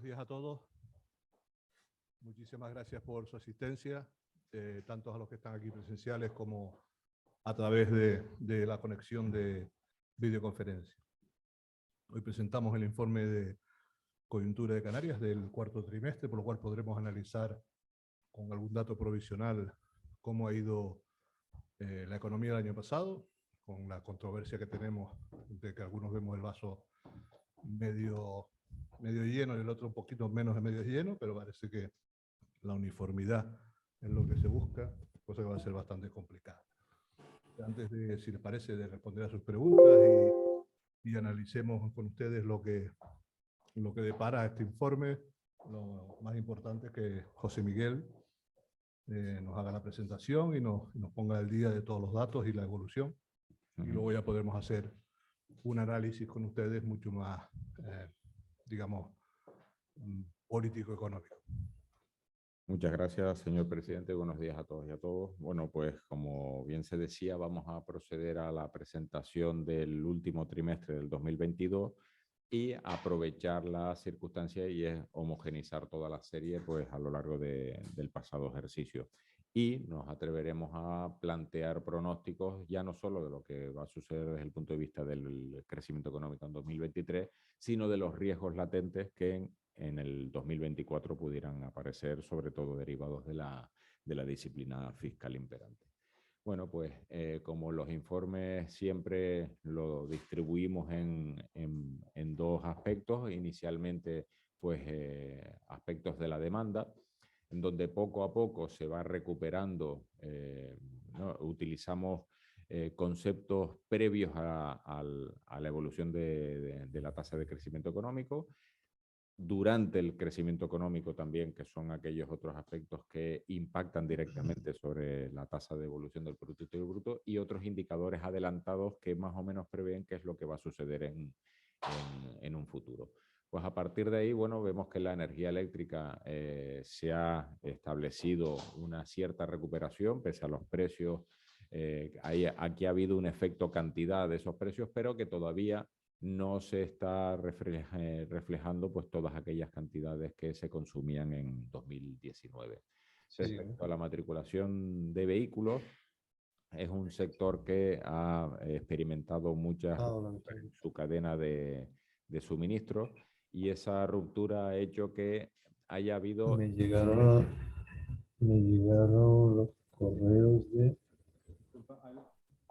días a todos. Muchísimas gracias por su asistencia, tanto a los que están aquí presenciales como a través de la conexión de videoconferencia. Hoy presentamos el informe de coyuntura de Canarias del cuarto trimestre, por lo cual podremos analizar con algún dato provisional cómo ha ido la economía del año pasado, con la controversia que tenemos de que algunos vemos el vaso medio lleno y el otro un poquito menos de medio lleno, pero parece que la uniformidad es lo que se busca, cosa que va a ser bastante complicada. Antes de, si les parece, de responder a sus preguntas y analicemos con ustedes lo que depara este informe, lo más importante es que José Miguel nos haga la presentación y nos ponga al día de todos los datos y la evolución. Y luego ya podremos hacer un análisis con ustedes mucho más, digamos, político-económico. Muchas gracias, señor presidente. Buenos días a todos y a todos. Bueno, pues como bien se decía, vamos a proceder a la presentación del último trimestre del 2022 y aprovechar la circunstancia y es homogenizar toda la serie pues, a lo largo del pasado ejercicio. Y nos atreveremos a plantear pronósticos ya no solo de lo que va a suceder desde el punto de vista del crecimiento económico en 2023, sino de los riesgos latentes que en el 2024 pudieran aparecer, sobre todo derivados de la disciplina fiscal imperante. Bueno, pues como los informes siempre lo distribuimos en dos aspectos. Inicialmente, pues aspectos de la demanda, en donde poco a poco se va recuperando, ¿no? Utilizamos conceptos previos a la evolución de la tasa de crecimiento económico, durante el crecimiento económico también, que son aquellos otros aspectos que impactan directamente sobre la tasa de evolución del Producto Interior Bruto, y otros indicadores adelantados que más o menos prevén qué es lo que va a suceder en un futuro. Pues a partir de ahí, bueno, vemos que la energía eléctrica se ha establecido una cierta recuperación, pese a los precios. Aquí ha habido un efecto cantidad de esos precios, pero que todavía no se está reflejando pues, todas aquellas cantidades que se consumían en 2019. Sí. Respecto a la matriculación de vehículos, es un sector que ha experimentado muchas en su cadena de suministro, y esa ruptura ha hecho que haya habido... Me llegaron los correos de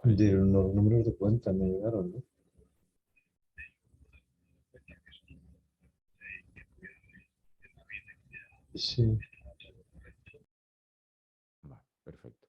los números de cuenta, me llegaron, ¿no? Sí. Vale, perfecto.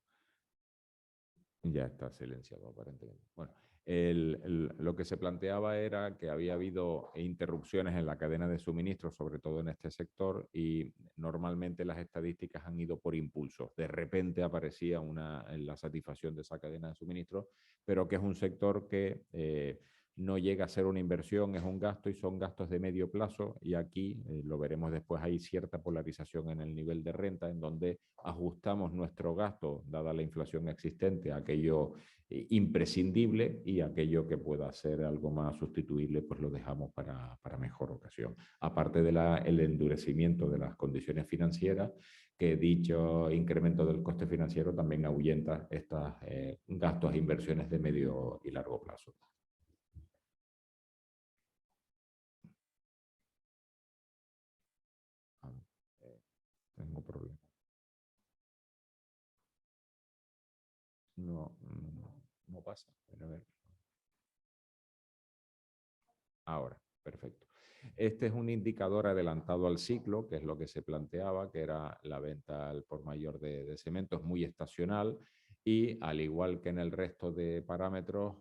Ya está silenciado aparentemente. Bueno, lo que se planteaba era que había habido interrupciones en la cadena de suministro, sobre todo en este sector, y normalmente las estadísticas han ido por impulsos. De repente aparecía la satisfacción de esa cadena de suministro, pero que es un sector que no llega a ser una inversión, es un gasto, y son gastos de medio plazo, y aquí, lo veremos después, hay cierta polarización en el nivel de renta, en donde ajustamos nuestro gasto, dada la inflación existente, a aquello imprescindible, y aquello que pueda ser algo más sustituible, pues lo dejamos para mejor ocasión. Aparte del endurecimiento de las condiciones financieras, que dicho incremento del coste financiero también ahuyenta estos gastos e inversiones de medio y largo plazo. Tengo problemas. No pasa. A ver. Ahora, perfecto. Este es un indicador adelantado al ciclo, que es lo que se planteaba, que era la venta al por mayor de cemento. Es muy estacional, y al igual que en el resto de parámetros,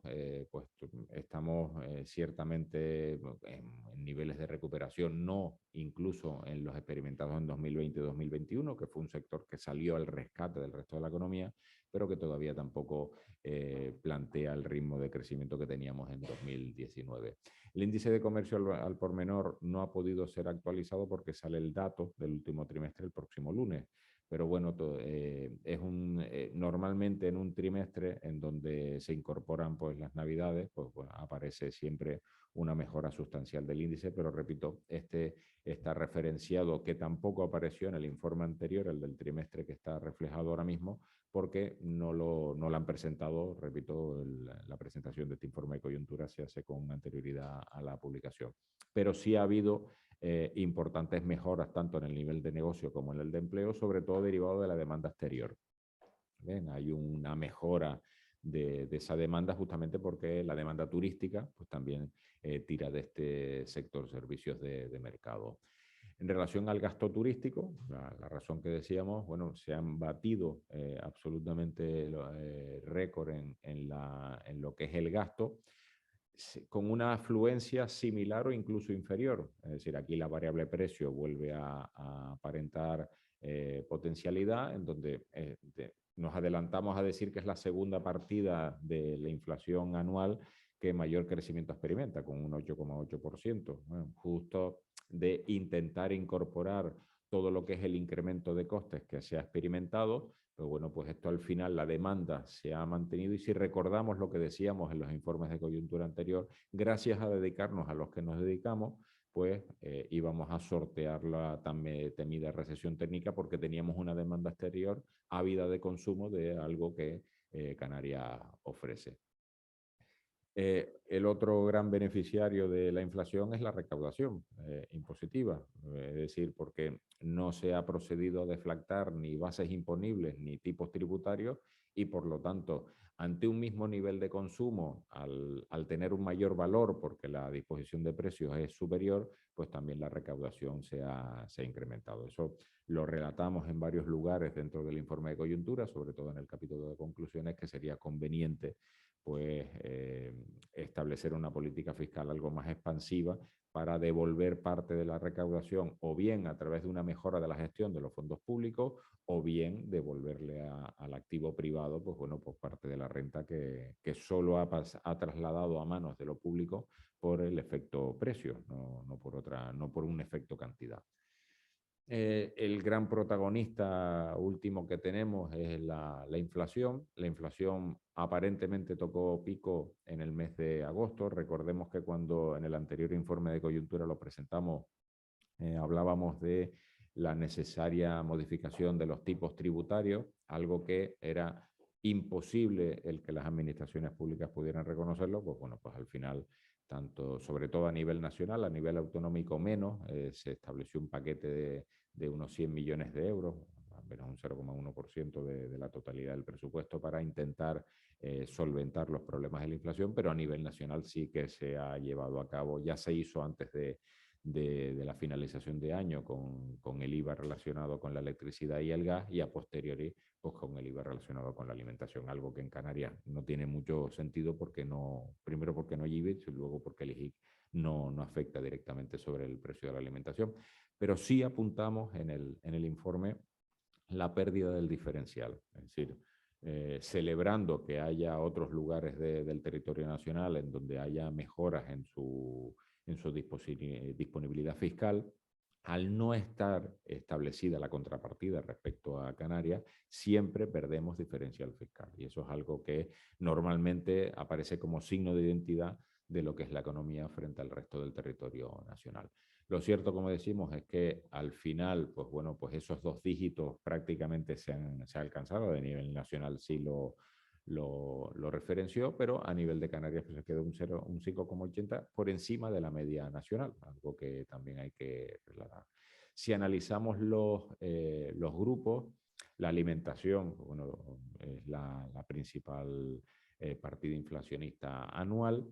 pues estamos ciertamente en niveles de recuperación, no incluso en los experimentados en 2020 y 2021, que fue un sector que salió al rescate del resto de la economía, pero que todavía tampoco plantea el ritmo de crecimiento que teníamos en 2019. El índice de comercio al por menor no ha podido ser actualizado porque sale el dato del último trimestre el próximo lunes. Pero bueno, normalmente en un trimestre en donde se incorporan pues, las navidades, pues bueno, aparece siempre una mejora sustancial del índice, pero repito, este está referenciado, que tampoco apareció en el informe anterior, el del trimestre que está reflejado ahora mismo, porque no lo han presentado, repito, la presentación de este informe de coyuntura se hace con anterioridad a la publicación. Pero sí ha habido importantes mejoras tanto en el nivel de negocio como en el de empleo, sobre todo derivado de la demanda exterior. ¿Ven? Hay una mejora de esa demanda justamente porque la demanda turística pues, también tira de este sector servicios de mercado. En relación al gasto turístico, la razón que decíamos, bueno, se han batido absolutamente récord en lo que es el gasto, con una afluencia similar o incluso inferior. Es decir, aquí la variable precio vuelve a aparentar potencialidad, en donde nos adelantamos a decir que es la segunda partida de la inflación anual que mayor crecimiento experimenta, con un 8,8%. Bueno, justo de intentar incorporar todo lo que es el incremento de costes que se ha experimentado, pero bueno, pues esto al final la demanda se ha mantenido y si recordamos lo que decíamos en los informes de coyuntura anterior, gracias a dedicarnos a los que nos dedicamos, pues íbamos a sortear la tan temida recesión técnica porque teníamos una demanda exterior ávida de consumo de algo que Canarias ofrece. El otro gran beneficiario de la inflación es la recaudación impositiva, es decir, porque no se ha procedido a deflactar ni bases imponibles ni tipos tributarios y por lo tanto, ante un mismo nivel de consumo, al tener un mayor valor porque la disposición de precios es superior, pues también la recaudación se ha incrementado. Eso lo relatamos en varios lugares dentro del informe de coyuntura, sobre todo en el capítulo de conclusiones, que sería conveniente pues establecer una política fiscal algo más expansiva para devolver parte de la recaudación o bien a través de una mejora de la gestión de los fondos públicos o bien devolverle al activo privado pues bueno, pues parte de la renta que solo ha trasladado a manos de lo público por el efecto precio, no por un efecto cantidad. El gran protagonista último que tenemos es la inflación. La inflación aparentemente tocó pico en el mes de agosto. Recordemos que cuando en el anterior informe de coyuntura lo presentamos, hablábamos de la necesaria modificación de los tipos tributarios, algo que era imposible el que las administraciones públicas pudieran reconocerlo, pues bueno, pues al final tanto, sobre todo a nivel nacional, a nivel autonómico menos, se estableció un paquete de unos 100 millones de euros, menos un 0,1% de la totalidad del presupuesto para intentar solventar los problemas de la inflación, pero a nivel nacional sí que se ha llevado a cabo, ya se hizo antes de la finalización de año con el IVA relacionado con la electricidad y el gas y a posteriori pues con el IVA relacionado con la alimentación, algo que en Canarias no tiene mucho sentido porque primero porque no hay IBEX y luego porque el IGIC no afecta directamente sobre el precio de la alimentación, pero sí apuntamos en el informe la pérdida del diferencial, es decir, celebrando que haya otros lugares del territorio nacional en donde haya mejoras en su disponibilidad fiscal, al no estar establecida la contrapartida respecto a Canarias, siempre perdemos diferencial fiscal. Y eso es algo que normalmente aparece como signo de identidad de lo que es la economía frente al resto del territorio nacional. Lo cierto, como decimos, es que al final, pues bueno, pues esos 2 dígitos prácticamente se han alcanzado. De nivel nacional sí lo referenció, pero a nivel de Canarias pues se quedó un 5,80 por encima de la media nacional, algo que también hay que trasladar. Si analizamos los grupos, la alimentación, bueno, es la principal partida inflacionista anual.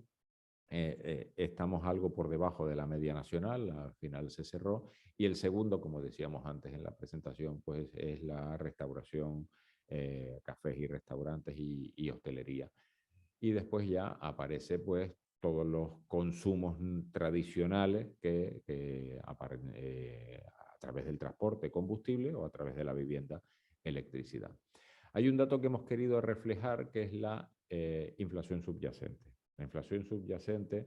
Estamos algo por debajo de la media nacional, al final se cerró, y el segundo, como decíamos antes en la presentación, pues es la restauración, cafés y restaurantes y hostelería. Y después ya aparece pues todos los consumos tradicionales que a través del transporte, combustible o a través de la vivienda, electricidad. Hay un dato que hemos querido reflejar que es la inflación subyacente. La inflación subyacente,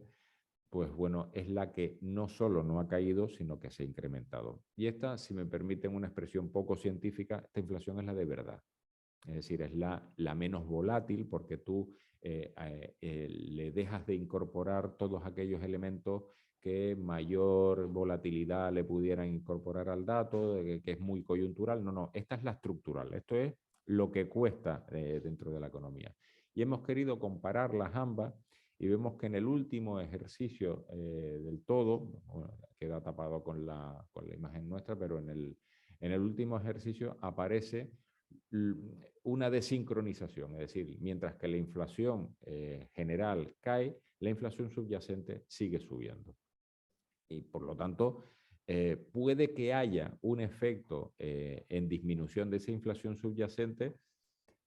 pues bueno, es la que no solo no ha caído, sino que se ha incrementado. Y esta, si me permiten una expresión poco científica, esta inflación es la de verdad. Es decir, es la menos volátil porque tú le dejas de incorporar todos aquellos elementos que mayor volatilidad le pudieran incorporar al dato, que es muy coyuntural. No, no, esta es la estructural. Esto es lo que cuesta dentro de la economía. Y hemos querido comparar las ambas y vemos que en el último ejercicio del todo, bueno, queda tapado con la imagen nuestra, pero en el último ejercicio aparece una desincronización, es decir, mientras que la inflación general cae, la inflación subyacente sigue subiendo. Y por lo tanto, puede que haya un efecto en disminución de esa inflación subyacente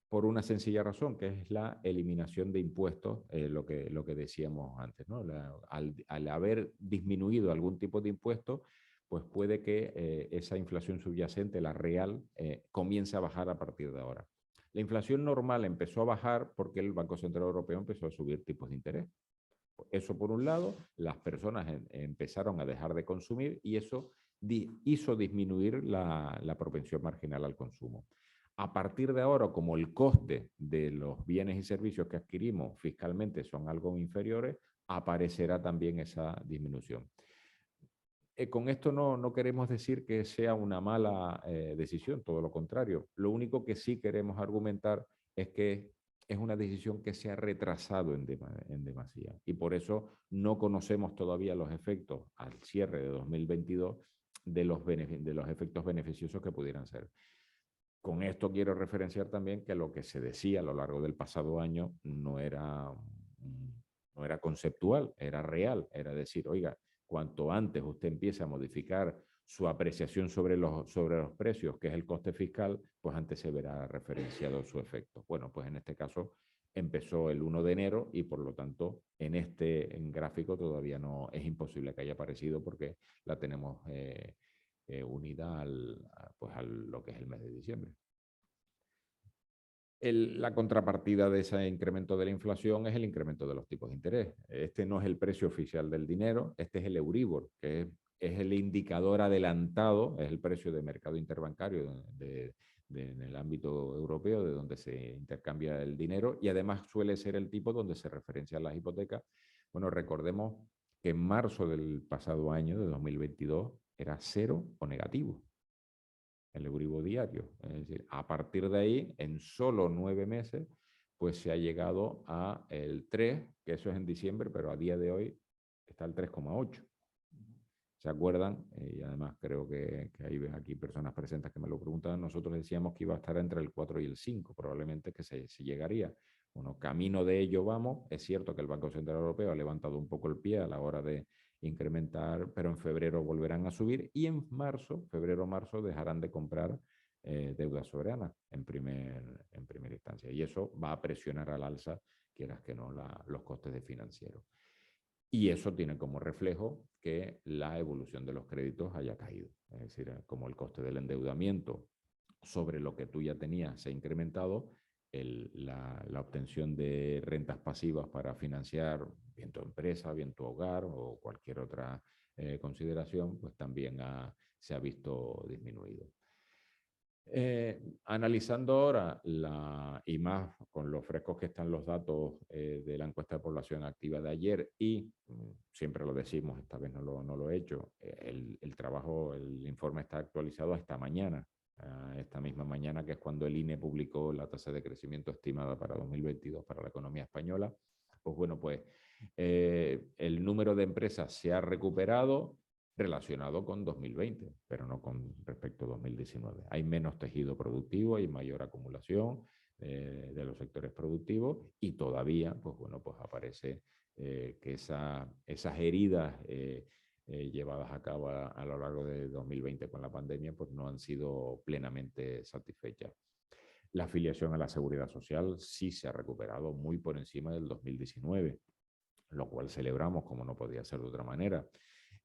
por una sencilla razón, que es la eliminación de impuestos, lo que decíamos antes, ¿no? Al haber disminuido algún tipo de impuesto, pues puede que esa inflación subyacente, la real, comience a bajar a partir de ahora. La inflación normal empezó a bajar porque el Banco Central Europeo empezó a subir tipos de interés. Eso por un lado, las personas empezaron a dejar de consumir y eso hizo disminuir la propensión marginal al consumo. A partir de ahora, como el coste de los bienes y servicios que adquirimos fiscalmente son algo inferiores, aparecerá también esa disminución. Con esto no queremos decir que sea una mala decisión, todo lo contrario. Lo único que sí queremos argumentar es que es una decisión que se ha retrasado en demasía y por eso no conocemos todavía los efectos al cierre de 2022 de los efectos beneficiosos que pudieran ser. Con esto quiero referenciar también que lo que se decía a lo largo del pasado año no era conceptual, era real. Era decir, oiga, cuanto antes usted empiece a modificar su apreciación sobre los precios, que es el coste fiscal, pues antes se verá referenciado su efecto. Bueno, pues en este caso empezó el 1 de enero y por lo tanto en gráfico todavía no es imposible que haya aparecido porque la tenemos unida a lo que es el mes de diciembre. La contrapartida de ese incremento de la inflación es el incremento de los tipos de interés. Este no es el precio oficial del dinero, este es el Euribor, que es el indicador adelantado, es el precio de mercado interbancario en el ámbito europeo, de donde se intercambia el dinero, y además suele ser el tipo donde se referencian las hipotecas. Bueno, recordemos que en marzo del pasado año, de 2022, era cero o negativo el Euribor diario. Es decir, a partir de ahí, en solo 9 meses, pues se ha llegado a el 3, que eso es en diciembre, pero a día de hoy está el 3,8. ¿Se acuerdan? Y además creo que hay aquí personas presentes que me lo preguntan. Nosotros decíamos que iba a estar entre el 4 y el 5, probablemente que se llegaría. Bueno, camino de ello vamos. Es cierto que el Banco Central Europeo ha levantado un poco el pie a la hora de incrementar, pero en febrero volverán a subir y en febrero-marzo dejarán de comprar deuda soberana en primera instancia. Y eso va a presionar al alza, quieras que no, los costes de financiero. Y eso tiene como reflejo que la evolución de los créditos haya caído. Es decir, como el coste del endeudamiento sobre lo que tú ya tenías se ha incrementado, la obtención de rentas pasivas para financiar bien tu empresa, bien tu hogar o cualquier otra consideración, pues también se ha visto disminuido. Analizando ahora, y más con los frescos que están los datos de la encuesta de población activa de ayer, y siempre lo decimos, esta vez no lo he hecho, el informe está actualizado hasta mañana, esta misma mañana, que es cuando el INE publicó la tasa de crecimiento estimada para 2022 para la economía española. Pues bueno, pues el número de empresas se ha recuperado, relacionado con 2020, pero no con respecto a 2019. Hay menos tejido productivo, hay mayor acumulación de los sectores productivos y todavía, pues bueno, pues aparece que esas heridas llevadas a cabo a lo largo de 2020 con la pandemia, pues no han sido plenamente satisfechas. La afiliación a la seguridad social sí se ha recuperado muy por encima del 2019, lo cual celebramos como no podía ser de otra manera.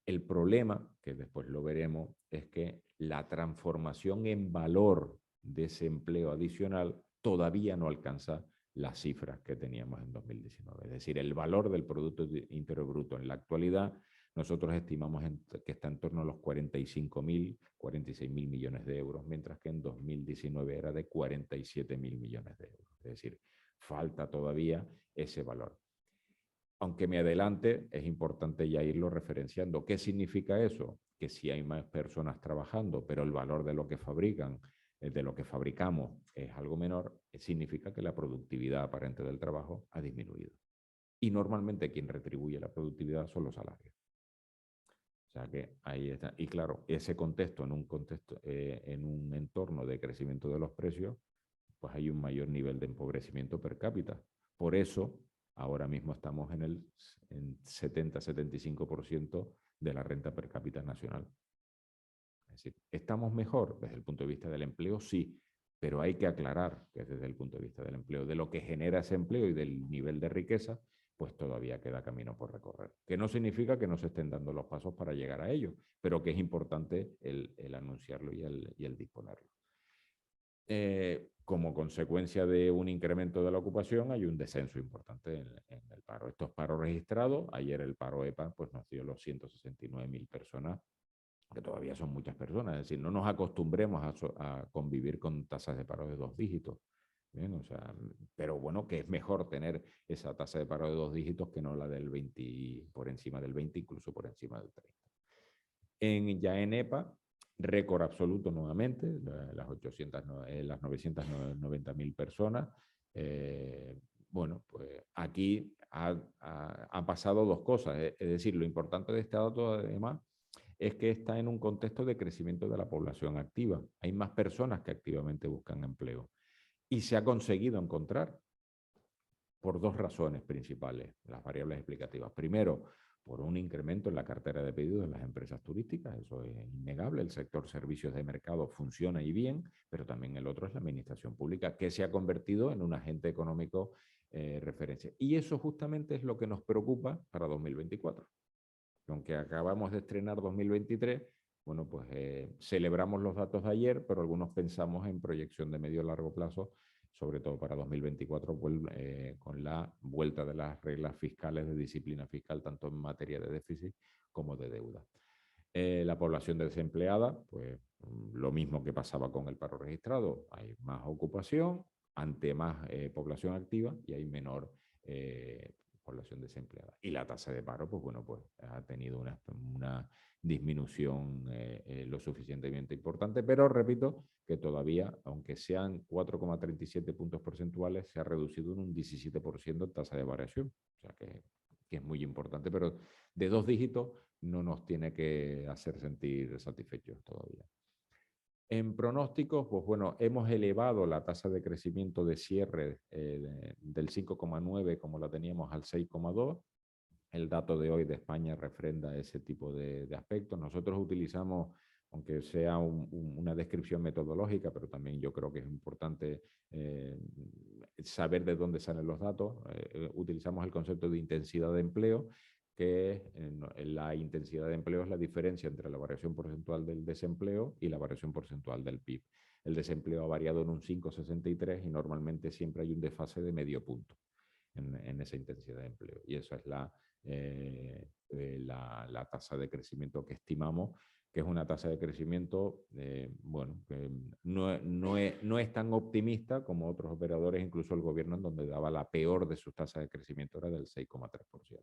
El problema, que después lo veremos, es que la transformación en valor de ese empleo adicional todavía no alcanza las cifras que teníamos en 2019. Es decir, el valor del Producto Interior Bruto en la actualidad, nosotros estimamos que está en torno a los 45.000, 46.000 millones de euros, mientras que en 2019 era de 47.000 millones de euros. Es decir, falta todavía ese valor. Aunque me adelante, es importante ya irlo referenciando. ¿Qué significa eso? Que si hay más personas trabajando, pero el valor de lo que fabrican, de lo que fabricamos, es algo menor, significa que la productividad aparente del trabajo ha disminuido. Y normalmente quien retribuye la productividad son los salarios. O sea que ahí está. Y claro, ese contexto, en un entorno de crecimiento de los precios, pues hay un mayor nivel de empobrecimiento per cápita. Por eso, ahora mismo estamos en 70-75% de la renta per cápita nacional. Es decir, ¿estamos mejor desde el punto de vista del empleo? Sí, pero hay que aclarar que desde el punto de vista del empleo, de lo que genera ese empleo y del nivel de riqueza, pues todavía queda camino por recorrer. Que no significa que no se estén dando los pasos para llegar a ello, pero que es importante el anunciarlo y el disponerlo. Como consecuencia de un incremento de la ocupación, hay un descenso importante en el paro. Estos paros registrados, ayer el paro EPA pues, nos dio los 169.000 personas, que todavía son muchas personas. Es decir, no nos acostumbremos a convivir con tasas de paro de 2 dígitos. Bien, o sea, pero bueno, que es mejor tener esa tasa de paro de 2 dígitos que no la del 20, por encima del 20, incluso por encima del 30. Ya en EPA, récord absoluto nuevamente, las 990.000 personas. Bueno, pues aquí ha pasado dos cosas. Es decir, lo importante de este dato, además, es que está en un contexto de crecimiento de la población activa. Hay más personas que activamente buscan empleo. Y se ha conseguido encontrar por 2 razones principales, las variables explicativas. Primero, por un incremento en la cartera de pedidos de las empresas turísticas, eso es innegable, el sector servicios de mercado funciona y bien, pero también el otro es la administración pública, que se ha convertido en un agente económico referencia. Y eso justamente es lo que nos preocupa para 2024. Aunque acabamos de estrenar 2023, bueno, pues celebramos los datos de ayer, pero algunos pensamos en proyección de medio y largo plazo, sobre todo para 2024, con la vuelta de las reglas fiscales de disciplina fiscal, tanto en materia de déficit como de deuda. La población desempleada, pues lo mismo que pasaba con el paro registrado, hay más ocupación ante más población activa y hay menor población desempleada. Y la tasa de paro, pues bueno, pues ha tenido una disminución lo suficientemente importante, pero repito que todavía, aunque sean 4,37 puntos porcentuales, se ha reducido en un 17% en tasa de variación, o sea que es muy importante, pero de 2 dígitos no nos tiene que hacer sentir satisfechos todavía. En pronósticos, pues bueno, hemos elevado la tasa de crecimiento de cierre del 5,9 como la teníamos al 6,2. El dato de hoy de España refrenda ese tipo de aspectos. Nosotros utilizamos, aunque sea una descripción metodológica, pero también yo creo que es importante saber de dónde salen los datos, utilizamos el concepto de intensidad de empleo, que la intensidad de empleo es la diferencia entre la variación porcentual del desempleo y la variación porcentual del PIB. El desempleo ha variado en un 5,63 y normalmente siempre hay un desfase de medio punto en esa intensidad de empleo. Y eso es la tasa de crecimiento que estimamos, que es una tasa de crecimiento, bueno, que no es tan optimista como otros operadores, incluso el gobierno, en donde daba la peor de sus tasas de crecimiento, era del 6,3%.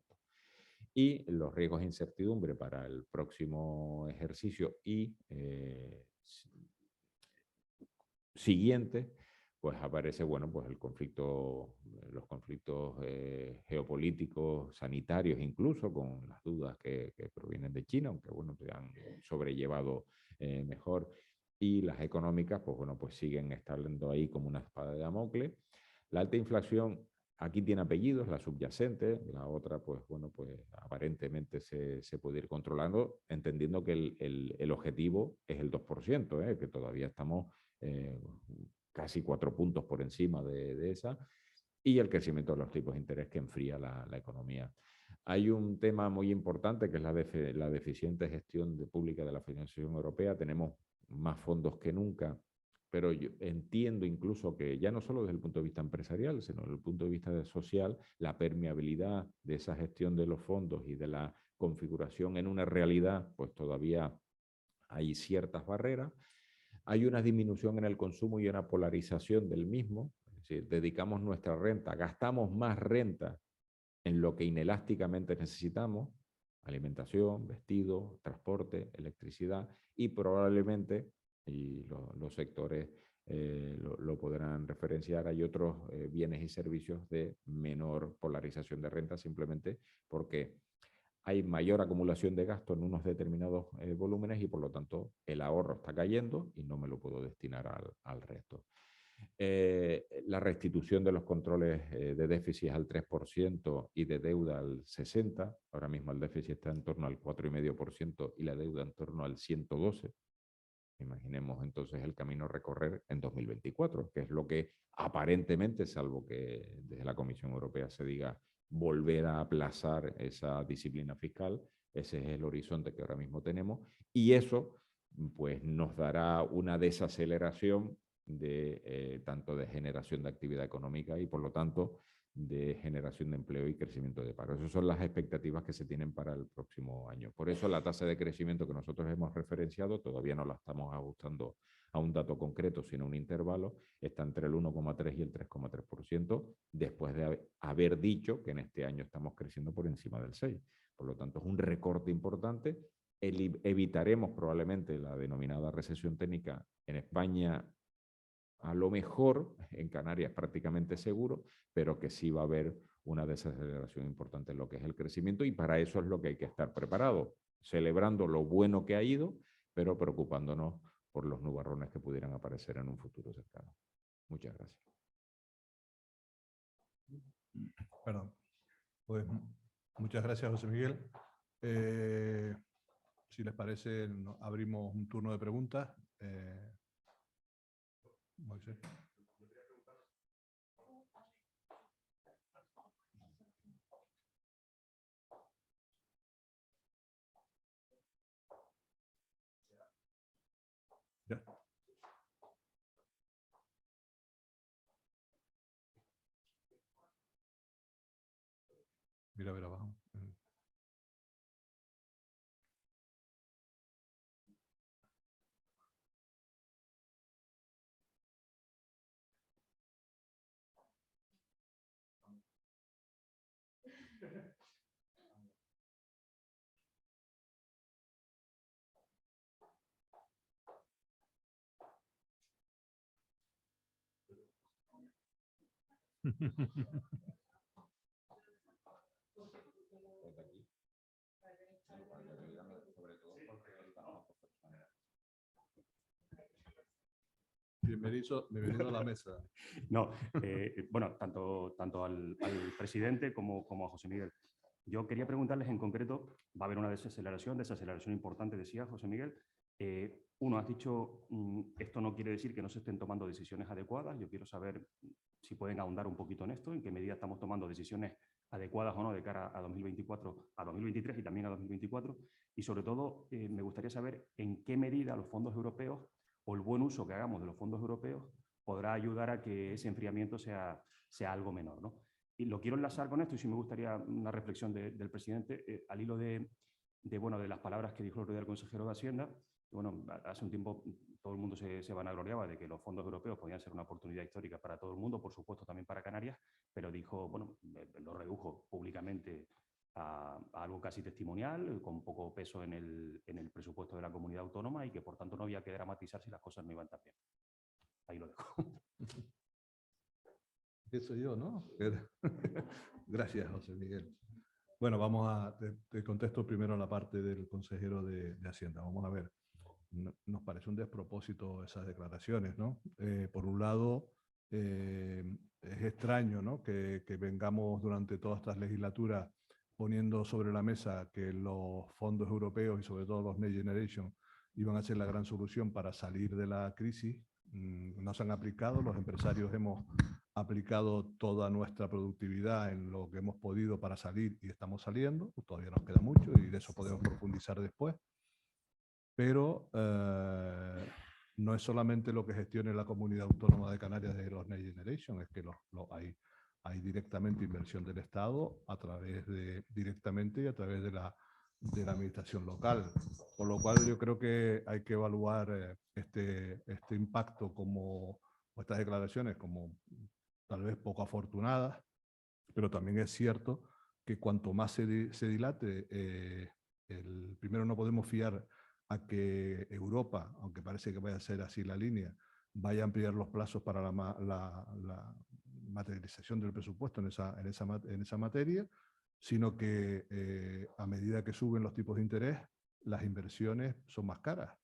Y los riesgos de incertidumbre para el próximo ejercicio y siguiente, pues aparece, bueno, pues los conflictos geopolíticos, sanitarios, incluso con las dudas que provienen de China, aunque bueno, se han sobrellevado mejor, y las económicas, pues bueno, pues siguen estando ahí como una espada de Damocles. La alta inflación aquí tiene apellidos, la subyacente, la otra, pues bueno, pues aparentemente se puede ir controlando, entendiendo que el objetivo es el 2%, que todavía estamos casi 4 puntos por encima de esa, y el crecimiento de los tipos de interés que enfría la economía. Hay un tema muy importante que es la deficiente gestión pública de la financiación europea. Tenemos más fondos que nunca, pero yo entiendo incluso que ya no solo desde el punto de vista empresarial, sino desde el punto de vista social, la permeabilidad de esa gestión de los fondos y de la configuración en una realidad, pues todavía hay ciertas barreras. Hay una disminución en el consumo y una polarización del mismo. Es Es decir, dedicamos nuestra renta, gastamos más renta en lo que inelásticamente necesitamos, alimentación, vestido, transporte, electricidad, y probablemente, y los sectores lo podrán referenciar, hay otros bienes y servicios de menor polarización de renta, simplemente porque hay mayor acumulación de gasto en unos determinados volúmenes y por lo tanto el ahorro está cayendo y no me lo puedo destinar al resto. La restitución de los controles de déficit al 3% y de deuda al 60%. Ahora mismo el déficit está en torno al 4,5% y la deuda en torno al 112%. Imaginemos entonces el camino a recorrer en 2024, que es lo que aparentemente, salvo que desde la Comisión Europea se diga volver a aplazar esa disciplina fiscal, ese es el horizonte que ahora mismo tenemos, y eso pues nos dará una desaceleración de tanto de generación de actividad económica y por lo tanto de generación de empleo y crecimiento de paro. Esas son las expectativas que se tienen para el próximo año. Por eso la tasa de crecimiento que nosotros hemos referenciado, todavía no la estamos ajustando a un dato concreto, sino un intervalo, está entre el 1,3 y el 3,3%, después de haber dicho que en este año estamos creciendo por encima del 6%. Por lo tanto, es un recorte importante. Evitaremos probablemente la denominada recesión técnica en España, a lo mejor, en Canarias prácticamente seguro, pero que sí va a haber una desaceleración importante en lo que es el crecimiento y para eso es lo que hay que estar preparado, celebrando lo bueno que ha ido, pero preocupándonos por los nubarrones que pudieran aparecer en un futuro cercano. Muchas gracias. Perdón. Pues muchas gracias, José Miguel. Si les parece, abrimos un turno de preguntas. Moisés. Ya. Mira, a ver abajo. Bienvenido a la mesa. No, bueno, tanto al presidente como a José Miguel. Yo quería preguntarles en concreto, va a haber una desaceleración importante, decía José Miguel. Uno, has dicho, esto no quiere decir que no se estén tomando decisiones adecuadas. Yo quiero saber si pueden ahondar un poquito en esto, en qué medida estamos tomando decisiones adecuadas o no de cara a 2024, a 2023 y también a 2024. Y sobre todo, me gustaría saber en qué medida los fondos europeos o el buen uso que hagamos de los fondos europeos podrá ayudar a que ese enfriamiento sea algo menor, ¿no? Y lo quiero enlazar con esto y sí me gustaría una reflexión del presidente al hilo de las palabras que dijo el otro día el consejero de Hacienda. Bueno, hace un tiempo todo el mundo se vanagloriaba de que los fondos europeos podían ser una oportunidad histórica para todo el mundo, por supuesto también para Canarias, pero dijo, bueno, lo redujo públicamente a algo casi testimonial, con poco peso en el presupuesto de la comunidad autónoma y que por tanto no había que dramatizar si las cosas no iban tan bien. Ahí lo dejo. Eso yo, ¿no? Gracias, José Miguel. Bueno, te contesto primero la parte del consejero de Hacienda. Vamos a ver. Nos parece un despropósito esas declaraciones, ¿no? Por un lado, es extraño, ¿no? que vengamos durante todas estas legislaturas poniendo sobre la mesa que los fondos europeos y sobre todo los Next Generation iban a ser la gran solución para salir de la crisis. No se han aplicado, los empresarios hemos aplicado toda nuestra productividad en lo que hemos podido para salir y estamos saliendo, todavía nos queda mucho y de eso podemos profundizar después, pero no es solamente lo que gestione la Comunidad Autónoma de Canarias de los Next Generation, es que hay directamente inversión del Estado directamente y a través de la administración local, por lo cual yo creo que hay que evaluar este impacto o estas declaraciones como tal vez poco afortunadas, pero también es cierto que cuanto más se dilate, primero no podemos fiar a que Europa, aunque parece que vaya a ser así la línea, vaya a ampliar los plazos para la materialización del presupuesto en esa materia, sino que a medida que suben los tipos de interés, las inversiones son más caras.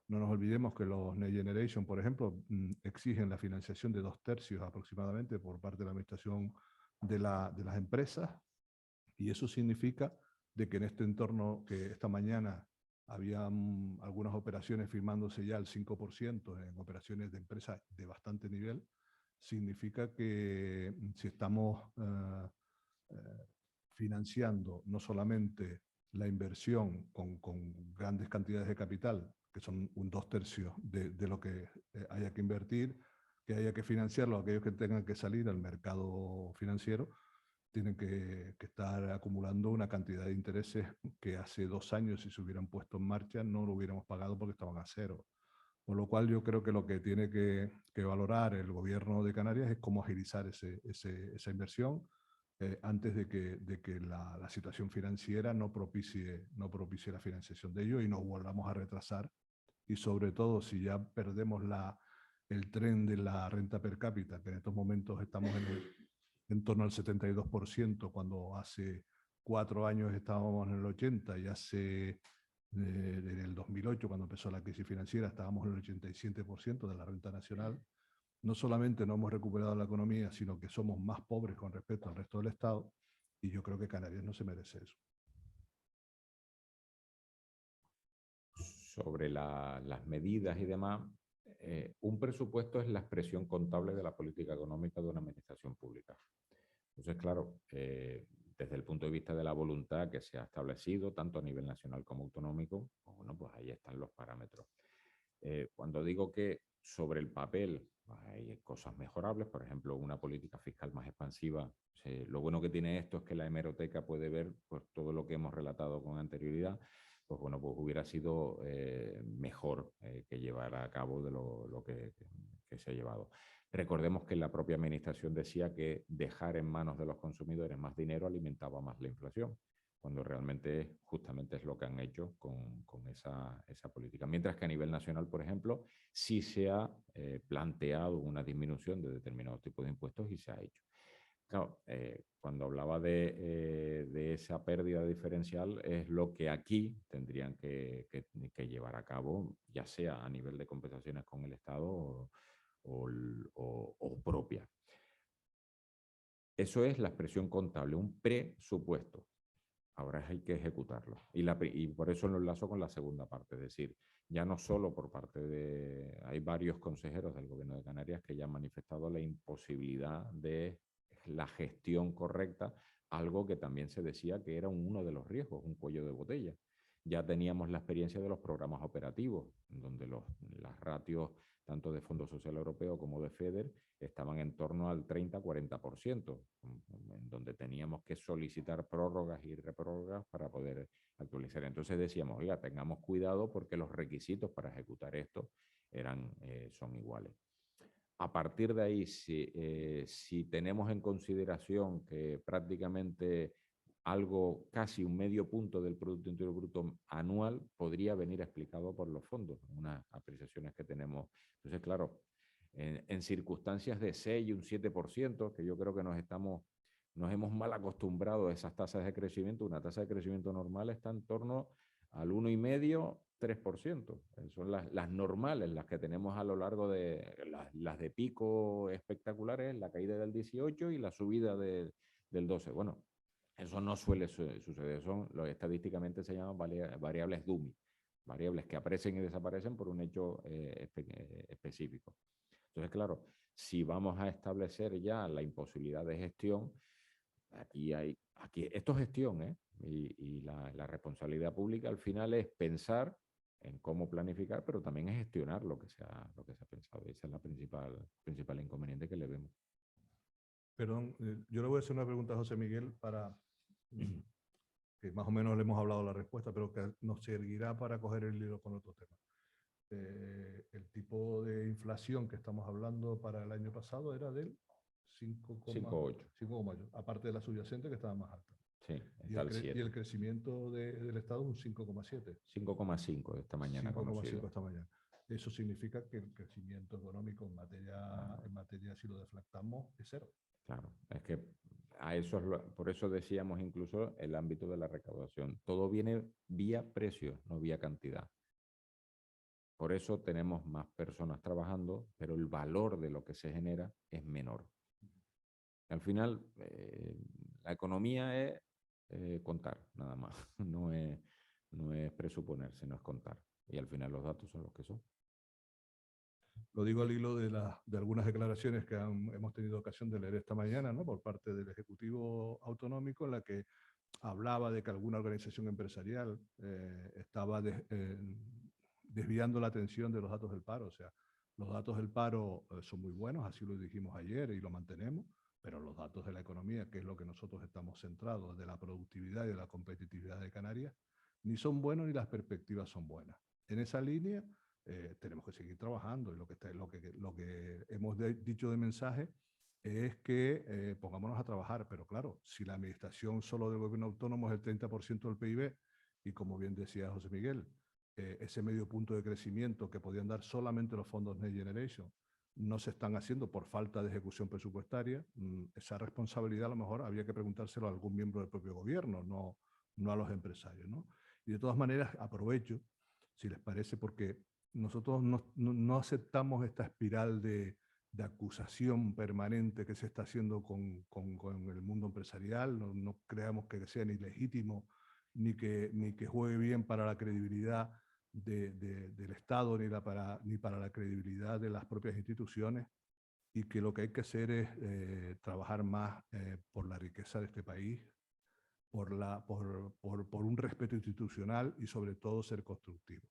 No nos olvidemos que los Next Generation, por ejemplo, exigen la financiación de 2/3 aproximadamente por parte de la administración de las empresas, y eso significa de que en este entorno que esta mañana había algunas operaciones firmándose ya al 5% en operaciones de empresas de bastante nivel, significa que si estamos financiando no solamente la inversión con grandes cantidades de capital, que son un 2/3 de lo que haya que invertir, que haya que financiarlo, aquellos que tengan que salir al mercado financiero, tienen que estar acumulando una cantidad de intereses que hace 2 años, si se hubieran puesto en marcha, no lo hubiéramos pagado porque estaban a cero. Con lo cual yo creo que lo que tiene que valorar el gobierno de Canarias es cómo agilizar esa inversión antes de que la situación financiera no propicie la financiación de ello y nos volvamos a retrasar. Y sobre todo, si ya perdemos el tren de la renta per cápita, que en estos momentos estamos en torno al 72%, cuando hace 4 años estábamos en el 80% y hace en el 2008, cuando empezó la crisis financiera, estábamos en el 87% de la renta nacional. No solamente no hemos recuperado la economía, sino que somos más pobres con respecto al resto del Estado, y yo creo que Canarias no se merece eso. Sobre las medidas y demás, un presupuesto es la expresión contable de la política económica de una administración pública. Entonces, claro, desde el punto de vista de la voluntad que se ha establecido, tanto a nivel nacional como autonómico, bueno, pues ahí están los parámetros. Cuando digo que sobre el papel hay cosas mejorables, por ejemplo, una política fiscal más expansiva, lo bueno que tiene esto es que la hemeroteca puede ver pues, todo lo que hemos relatado con anterioridad, pues bueno, pues hubiera sido mejor que llevar a cabo de lo que se ha llevado. Recordemos que la propia administración decía que dejar en manos de los consumidores más dinero alimentaba más la inflación, cuando realmente justamente es lo que han hecho con esa política. Mientras que a nivel nacional, por ejemplo, sí se ha planteado una disminución de determinados tipos de impuestos y se ha hecho. Claro, cuando hablaba de esa pérdida diferencial, es lo que aquí tendrían que llevar a cabo, ya sea a nivel de compensaciones con el Estado o propia. Eso es la expresión contable, un presupuesto. Ahora hay que ejecutarlo. Y por eso lo enlazo con la segunda parte, es decir, ya no solo por parte de... Hay varios consejeros del Gobierno de Canarias que ya han manifestado la imposibilidad de la gestión correcta, algo que también se decía que era uno de los riesgos, un cuello de botella. Ya teníamos la experiencia de los programas operativos, donde las ratios tanto de Fondo Social Europeo como de FEDER estaban en torno al 30-40%, en donde teníamos que solicitar prórrogas y reprórrogas para poder actualizar. Entonces decíamos, oiga, tengamos cuidado porque los requisitos para ejecutar esto son iguales. A partir de ahí, si tenemos en consideración que prácticamente algo, casi un medio punto del Producto Interior Bruto anual podría venir explicado por los fondos, unas apreciaciones que tenemos. Entonces, claro, en circunstancias de 6 y un 7%, que yo creo que nos hemos mal acostumbrado a esas tasas de crecimiento, una tasa de crecimiento normal está en torno al 1,5%, 3%. Son las normales, las que tenemos a lo largo de las de pico espectaculares, la caída del 18 y la subida del 12. Bueno, eso no suele suceder, estadísticamente se llaman variables dummy, variables que aparecen y desaparecen por un hecho específico. Entonces, claro, si vamos a establecer ya la imposibilidad de gestión, aquí esto es gestión, y la responsabilidad pública al final es pensar en cómo planificar, pero también es gestionar lo que se ha pensado. Y esa es la principal inconveniente que le vemos. Perdón, yo le voy a hacer una pregunta a José Miguel para que más o menos le hemos hablado la respuesta, pero que nos servirá para coger el hilo con otro tema. El tipo de inflación que estamos hablando para el año pasado era del 5,8. 5,8, aparte de la subyacente que estaba más alta. Sí, Y está el, al y 7. el crecimiento del Estado es un 5,7. 5,5 de esta mañana 5,5 conocido. esta mañana. Eso significa que el crecimiento económico Claro. en materia, si lo deflactamos, es cero. Claro, es que a eso por eso decíamos incluso el ámbito de la recaudación. Todo viene vía precio, no vía cantidad. Por eso tenemos más personas trabajando, pero el valor de lo que se genera es menor. Al final, la economía es contar, nada más. No es presuponerse, no es contar. Y al final los datos son los que son. Lo digo al hilo de algunas declaraciones que hemos tenido ocasión de leer esta mañana, ¿no? Por parte del Ejecutivo Autonómico, en la que hablaba de que alguna organización empresarial estaba desviando la atención de los datos del paro. O sea, los datos del paro son muy buenos, así lo dijimos ayer y lo mantenemos, pero los datos de la economía, que es lo que nosotros estamos centrados, de la productividad y de la competitividad de Canarias, ni son buenos ni las perspectivas son buenas. En esa línea tenemos que seguir trabajando y lo que hemos dicho de mensaje es que pongámonos a trabajar, pero claro, si la administración solo del gobierno autónomo es el 30% del PIB y como bien decía José Miguel, ese medio punto de crecimiento que podían dar solamente los fondos Next Generation no se están haciendo por falta de ejecución presupuestaria, esa responsabilidad a lo mejor había que preguntárselo a algún miembro del propio gobierno, no a los empresarios, ¿no? Y de todas maneras aprovecho, si les parece, porque nosotros no aceptamos esta espiral de acusación permanente que se está haciendo con el mundo empresarial. No creamos que sea ni legítimo ni que juegue bien para la credibilidad del Estado ni para la credibilidad de las propias instituciones, y que lo que hay que hacer es trabajar más por la riqueza de este país, por un respeto institucional y sobre todo ser constructivo.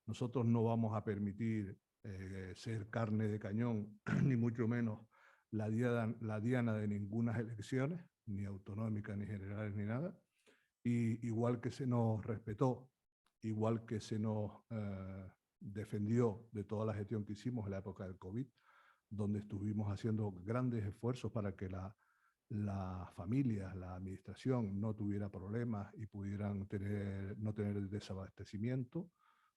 Nosotros no vamos a permitir ser carne de cañón, ni mucho menos la diana de ninguna elecciones, ni autonómicas, ni generales, ni nada. Y igual que se nos respetó, igual que se nos defendió de toda la gestión que hicimos en la época del COVID, donde estuvimos haciendo grandes esfuerzos para que las familias, la administración no tuviera problemas y pudieran no tener desabastecimiento.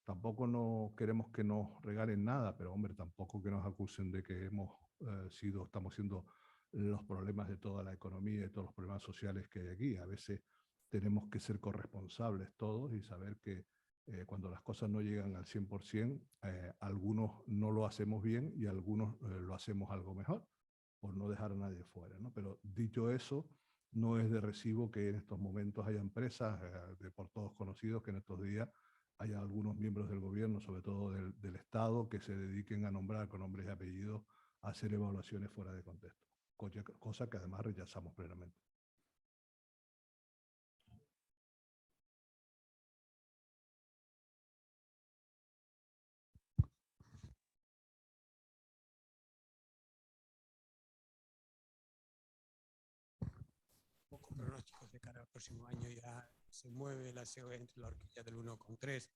Tampoco no queremos que nos regalen nada, pero hombre, tampoco que nos acusen de que estamos siendo los problemas de toda la economía y de todos los problemas sociales que hay aquí. A veces tenemos que ser corresponsables todos y saber que cuando las cosas no llegan al 100%, algunos no lo hacemos bien y algunos lo hacemos algo mejor, por no dejar a nadie fuera, ¿no? Pero dicho eso, no es de recibo que en estos momentos haya empresas, por todos conocidos, que en estos días haya algunos miembros del gobierno, sobre todo del Estado, que se dediquen a nombrar con nombres y apellidos, a hacer evaluaciones fuera de contexto, cosa que además rechazamos plenamente. Pocos pronósticos de cara al próximo año. Ya se mueve la COE entre la horquilla del 1,3.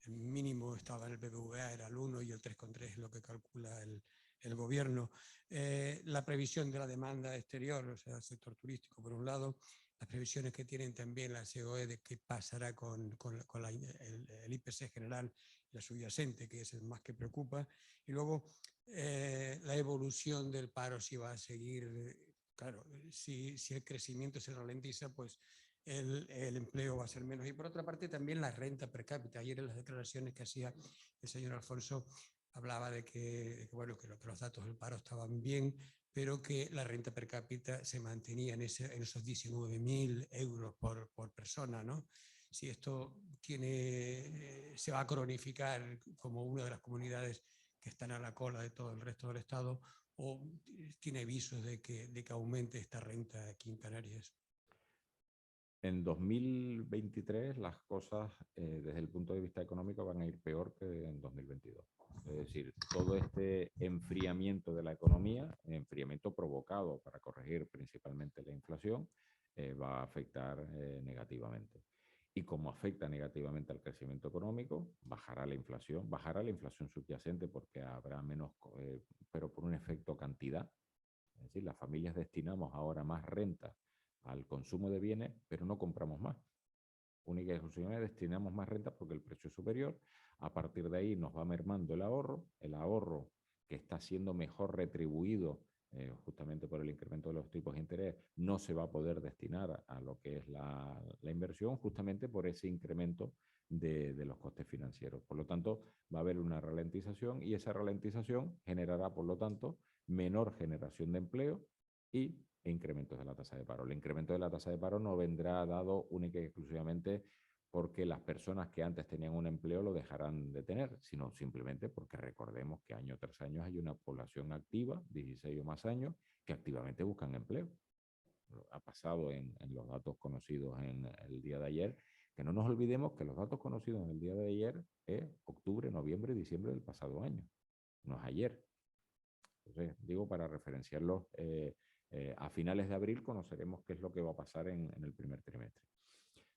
El mínimo estaba en el BBVA, era el 1 y el 3,3 es lo que calcula el gobierno. La previsión de la demanda exterior, o sea, el sector turístico por un lado, las previsiones que tienen también la COE de qué pasará con el IPC general y la subyacente, que es el más que preocupa, y luego la evolución del paro, si va a seguir. Claro, si el crecimiento se ralentiza, pues el empleo va a ser menos. Y por otra parte, también la renta per cápita. Ayer en las declaraciones que hacía el señor Alfonso hablaba de que los datos del paro estaban bien, pero que la renta per cápita se mantenía en esos 19.000 euros por persona, ¿no? Si esto se va a cronificar como una de las comunidades que están a la cola de todo el resto del Estado, o tiene visos de que aumente esta renta aquí en Canarias. En 2023 las cosas desde el punto de vista económico van a ir peor que en 2022. Es decir, todo este enfriamiento de la economía, enfriamiento provocado para corregir principalmente la inflación, va a afectar negativamente. Y como afecta negativamente al crecimiento económico, bajará la inflación subyacente porque habrá menos, pero por un efecto cantidad. Es decir, las familias destinamos ahora más renta al consumo de bienes, pero no compramos más. Única y exclusivamente destinamos más renta porque el precio es superior. A partir de ahí nos va mermando el ahorro que está siendo mejor retribuido justamente por el incremento de los tipos de interés, no se va a poder destinar a lo que es la inversión, justamente por ese incremento de los costes financieros. Por lo tanto, va a haber una ralentización y esa ralentización generará, por lo tanto, menor generación de empleo e incrementos de la tasa de paro. El incremento de la tasa de paro no vendrá dado única y exclusivamente porque las personas que antes tenían un empleo lo dejarán de tener, sino simplemente porque recordemos que año tras año hay una población activa, 16 o más años, que activamente buscan empleo. Ha pasado en los datos conocidos en el día de ayer, que no nos olvidemos que los datos conocidos en el día de ayer es octubre, noviembre y diciembre del pasado año, no es ayer. Entonces, digo, para referenciarlos, a finales de abril conoceremos qué es lo que va a pasar en el primer trimestre.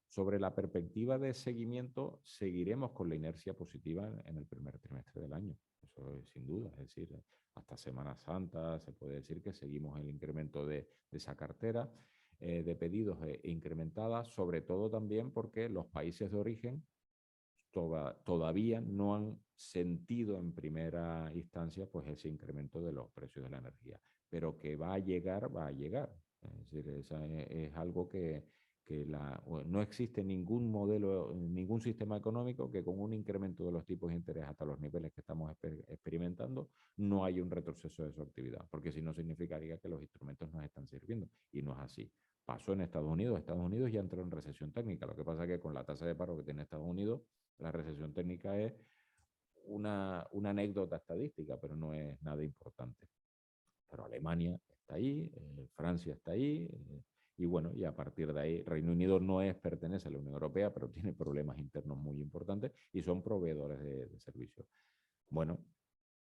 Sobre la perspectiva de seguimiento, seguiremos con la inercia positiva en el primer trimestre del año. Eso es sin duda. Es decir, hasta Semana Santa se puede decir que seguimos el incremento de esa cartera de pedidos incrementada, sobre todo también porque los países de origen todavía no han sentido en primera instancia pues ese incremento de los precios de la energía. Pero que va a llegar, va a llegar. Es decir, es algo que no existe ningún modelo, ningún sistema económico que con un incremento de los tipos de interés hasta los niveles que estamos experimentando no haya un retroceso de su actividad, porque si no significaría que los instrumentos nos están sirviendo, y no es así. Pasó en Estados Unidos ya entró en recesión técnica, lo que pasa es que con la tasa de paro que tiene Estados Unidos, la recesión técnica es una anécdota estadística, pero no es nada importante. Pero Alemania está ahí, Francia está ahí, y bueno, y a partir de ahí, Reino Unido pertenece a la Unión Europea, pero tiene problemas internos muy importantes y son proveedores de servicios. Bueno,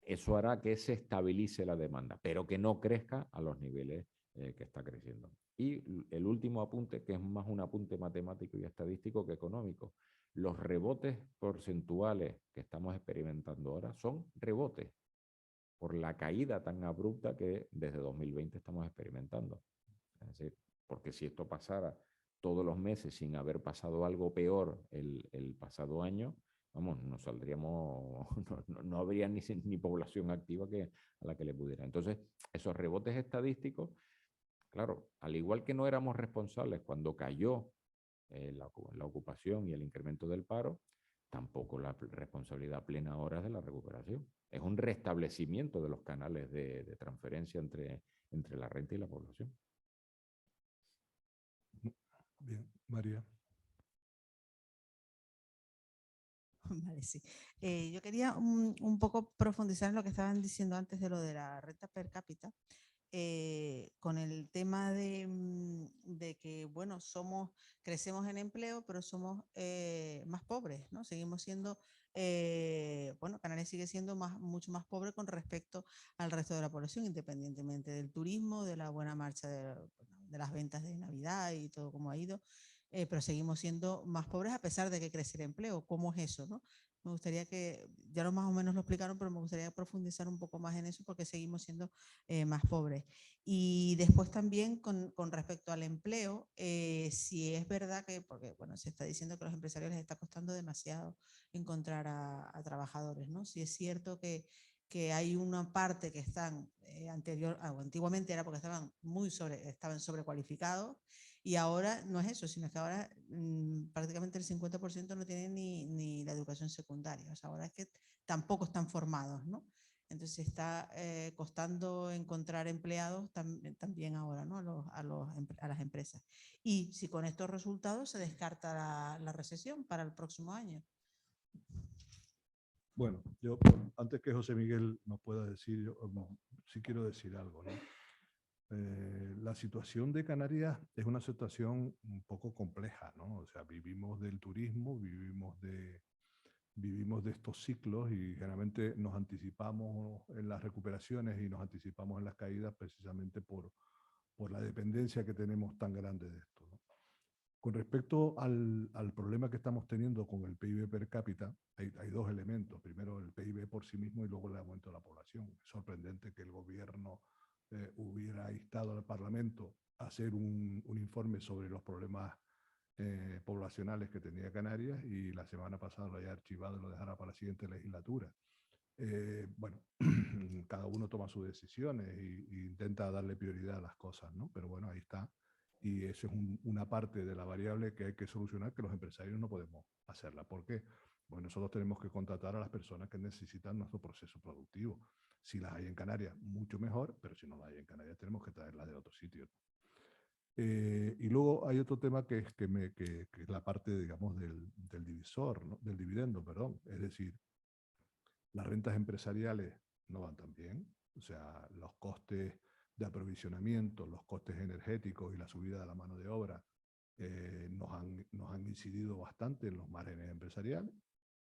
eso hará que se estabilice la demanda, pero que no crezca a los niveles que está creciendo. Y el último apunte, que es más un apunte matemático y estadístico que económico, los rebotes porcentuales que estamos experimentando ahora son rebotes por la caída tan abrupta que desde 2020 estamos experimentando. Es decir, porque si esto pasara todos los meses sin haber pasado algo peor el pasado año, vamos, no saldríamos, no habría ni población activa a la que le pudiera. Entonces, esos rebotes estadísticos, claro, al igual que no éramos responsables cuando cayó la ocupación y el incremento del paro, tampoco la responsabilidad plena ahora es de la recuperación. Es un restablecimiento de los canales de transferencia entre la renta y la población. Bien, María. Vale, sí. Yo quería un poco profundizar en lo que estaban diciendo antes de lo de la renta per cápita, con el tema de que, bueno, crecemos en empleo, pero somos más pobres, ¿no? Seguimos siendo, bueno, Canarias sigue siendo mucho más pobre con respecto al resto de la población, independientemente del turismo, de la buena marcha de las ventas de Navidad y todo como ha ido. Pero seguimos siendo más pobres a pesar de que crece el empleo. ¿Cómo es eso, no? Me gustaría que, ya más o menos lo explicaron, pero me gustaría profundizar un poco más en eso porque seguimos siendo más pobres. Y después también con respecto al empleo, si es verdad que, porque bueno, se está diciendo que a los empresarios les está costando demasiado encontrar a trabajadores, ¿no? Si es cierto que hay una parte que están antiguamente era porque estaban sobrecualificados, y ahora no es eso, sino que ahora prácticamente el 50% no tiene ni la educación secundaria. O sea, ahora es que tampoco están formados, ¿no? Entonces está costando encontrar empleados también ahora, ¿no? A las empresas. Y si con estos resultados se descarta la recesión para el próximo año. Bueno, yo antes que José Miguel nos pueda decir, yo sí quiero decir algo, ¿no? La situación de Canarias es una situación un poco compleja, ¿no? O sea, vivimos del turismo, vivimos de estos ciclos y generalmente nos anticipamos en las recuperaciones y nos anticipamos en las caídas precisamente por la dependencia que tenemos tan grande de esto, ¿no? Con respecto al problema que estamos teniendo con el PIB per cápita, hay dos elementos. Primero, el PIB por sí mismo y luego el aumento de la población. Es sorprendente que el gobierno hubiera instado al Parlamento a hacer un informe sobre los problemas poblacionales que tenía Canarias, y la semana pasada lo haya archivado y lo dejara para la siguiente legislatura. Bueno, cada uno toma sus decisiones y intenta darle prioridad a las cosas, ¿no? Pero bueno, ahí está. Y eso es una parte de la variable que hay que solucionar, que los empresarios no podemos hacerla. ¿Por qué? Pues nosotros tenemos que contratar a las personas que necesitan nuestro proceso productivo. Si las hay en Canarias, mucho mejor, pero si no las hay en Canarias, tenemos que traerlas de otro sitio. Y luego hay otro tema que es la parte, digamos, del divisor, ¿no? Del dividendo, perdón. Es decir, las rentas empresariales no van tan bien. O sea, los costes de aprovisionamiento, los costes energéticos y la subida de la mano de obra nos han incidido bastante en los márgenes empresariales.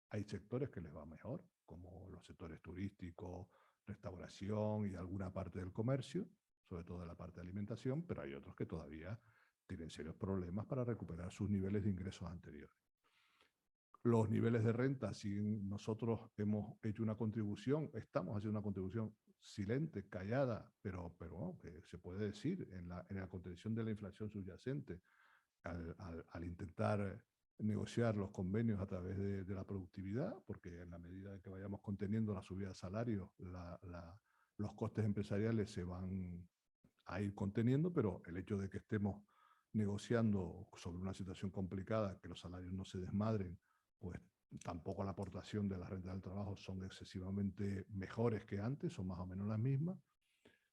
Hay sectores que les va mejor, como los sectores turísticos, restauración y alguna parte del comercio, sobre todo de la parte de alimentación, pero hay otros que todavía tienen serios problemas para recuperar sus niveles de ingresos anteriores. Los niveles de renta, si nosotros hemos hecho una contribución, estamos haciendo una contribución silente, callada, pero bueno, que se puede decir en la contención de la inflación subyacente, al intentar negociar los convenios a través de la productividad, porque en la medida que vayamos conteniendo la subida de salarios, los costes empresariales se van a ir conteniendo, pero el hecho de que estemos negociando sobre una situación complicada, que los salarios no se desmadren, pues tampoco la aportación de la renta del trabajo son excesivamente mejores que antes, son más o menos las mismas.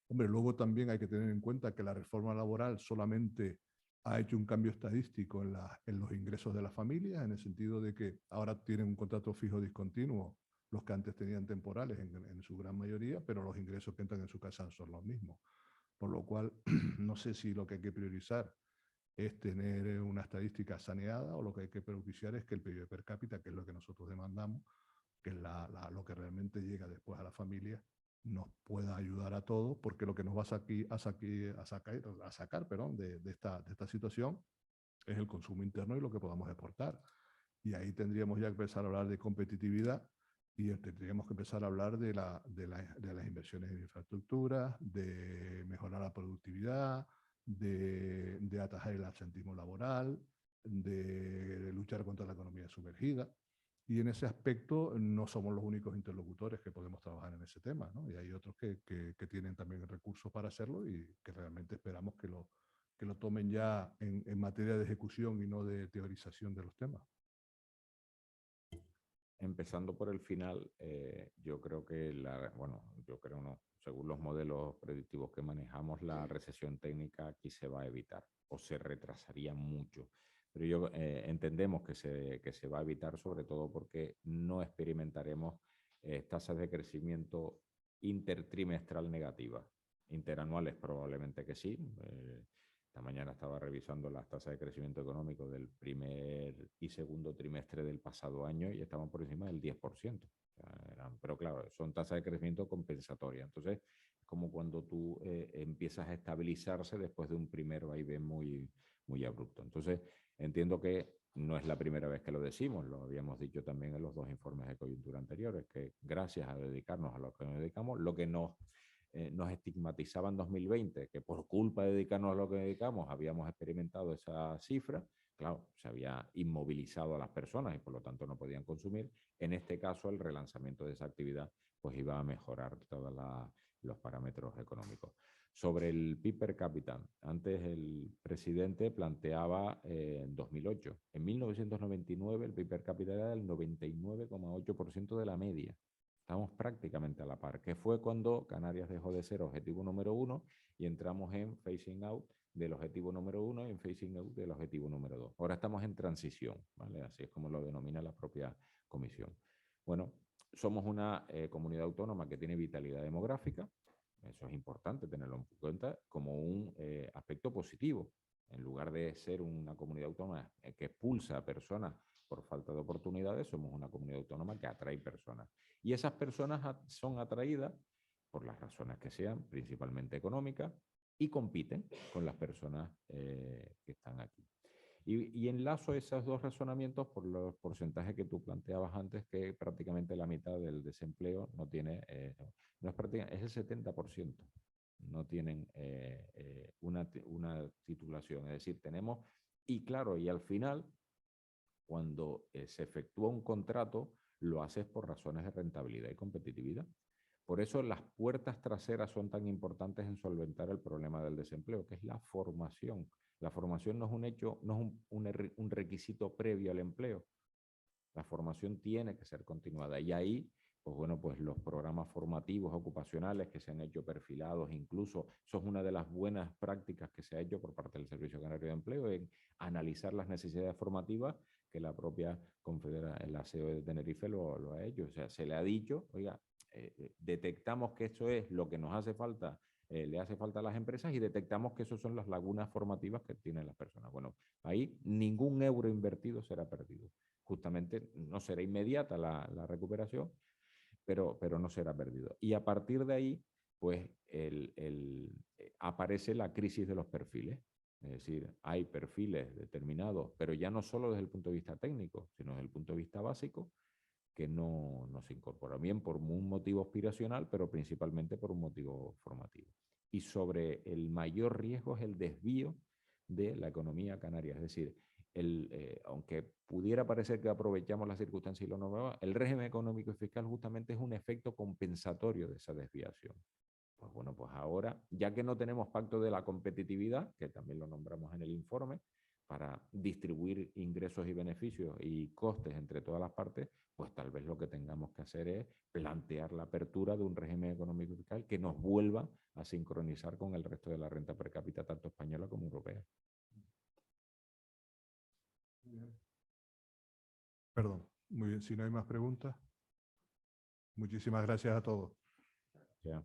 Hombre, luego también hay que tener en cuenta que la reforma laboral solamente ha hecho un cambio estadístico en los ingresos de las familias, en el sentido de que ahora tienen un contrato fijo discontinuo los que antes tenían temporales en su gran mayoría, pero los ingresos que entran en su casa son los mismos. Por lo cual, no sé si lo que hay que priorizar es tener una estadística saneada, o lo que hay que priorizar es que el PIB per cápita, que es lo que nosotros demandamos, que es lo que realmente llega después a la familia, nos pueda ayudar a todos, porque lo que nos va a sacar de esta situación es el consumo interno y lo que podamos exportar. Y ahí tendríamos ya que empezar a hablar de competitividad, y tendríamos que empezar a hablar de las inversiones en infraestructura, de mejorar la productividad, de atajar el absentismo laboral, de luchar contra la economía sumergida. Y en ese aspecto no somos los únicos interlocutores que podemos trabajar en ese tema, ¿no? Y hay otros que tienen también recursos para hacerlo, y que realmente esperamos que lo tomen ya en materia de ejecución y no de teorización de los temas. Empezando por el final, yo creo que según los modelos predictivos que manejamos, la recesión técnica aquí se va a evitar o se retrasaría mucho. Pero entendemos que se va a evitar, sobre todo porque no experimentaremos tasas de crecimiento intertrimestral negativas. Interanuales probablemente que sí. Esta mañana estaba revisando las tasas de crecimiento económico del primer y segundo trimestre del pasado año y estaban por encima del 10%. Pero claro, son tasas de crecimiento compensatorias. Entonces, es como cuando tú empiezas a estabilizarse después de un primer vaivén muy, muy abrupto. Entonces, entiendo que no es la primera vez que lo decimos, lo habíamos dicho también en los dos informes de coyuntura anteriores, que gracias a dedicarnos a lo que nos dedicamos, lo que nos estigmatizaba en 2020, que por culpa de dedicarnos a lo que dedicamos habíamos experimentado esa cifra, claro, se había inmovilizado a las personas y por lo tanto no podían consumir. En este caso, el relanzamiento de esa actividad pues iba a mejorar todos los parámetros económicos. Sobre el PIB per cápita, antes el presidente planteaba en 2008. En 1999 el PIB per cápita era del 99,8% de la media. Estamos prácticamente a la par, que fue cuando Canarias dejó de ser objetivo número 1 y entramos en phasing out del objetivo número 1 y en phasing out del objetivo número 2. Ahora estamos en transición, ¿vale? Así es como lo denomina la propia comisión. Bueno, somos una comunidad autónoma que tiene vitalidad demográfica. Eso es importante tenerlo en cuenta como un aspecto positivo. En lugar de ser una comunidad autónoma que expulsa a personas por falta de oportunidades, somos una comunidad autónoma que atrae personas. Y esas personas son atraídas por las razones que sean, principalmente económicas, y compiten con las personas que están aquí. Y enlazo esos dos razonamientos por los porcentajes que tú planteabas antes, que prácticamente la mitad del desempleo no tiene, no es prácticamente, es el 70%. no tienen una titulación. Es decir, tenemos, y claro, y al final, cuando se efectúa un contrato, lo haces por razones de rentabilidad y competitividad. Por eso las puertas traseras son tan importantes en solventar el problema del desempleo, que es la formación. La formación no es un hecho, no es un requisito previo al empleo. La formación tiene que ser continuada. Y ahí, pues bueno, pues los programas formativos ocupacionales que se han hecho perfilados, incluso, eso es una de las buenas prácticas que se ha hecho por parte del Servicio Canario de Empleo, en analizar las necesidades formativas, que la propia la CEO de Tenerife lo ha hecho. O sea, se le ha dicho, oiga, detectamos que esto es lo que nos hace falta, le hace falta a las empresas, y detectamos que esas son las lagunas formativas que tienen las personas. Bueno, ahí ningún euro invertido será perdido. Justamente no será inmediata la recuperación, pero no será perdido. Y a partir de ahí, pues aparece la crisis de los perfiles. Es decir, hay perfiles determinados, pero ya no solo desde el punto de vista técnico, sino desde el punto de vista básico, que no se incorporan bien por un motivo aspiracional, pero principalmente por un motivo formativo. Y sobre el mayor riesgo es el desvío de la economía canaria. Es decir, aunque pudiera parecer que aprovechamos las circunstancias y lo normamos, el régimen económico y fiscal justamente es un efecto compensatorio de esa desviación. Pues bueno, pues ahora, ya que no tenemos pacto de la competitividad, que también lo nombramos en el informe, para distribuir ingresos y beneficios y costes entre todas las partes, pues tal vez lo que tengamos que hacer es plantear la apertura de un régimen económico y fiscal que nos vuelva a sincronizar con el resto de la renta per cápita, tanto española como europea. Perdón. Muy bien, si no hay más preguntas. Muchísimas gracias a todos. Ya.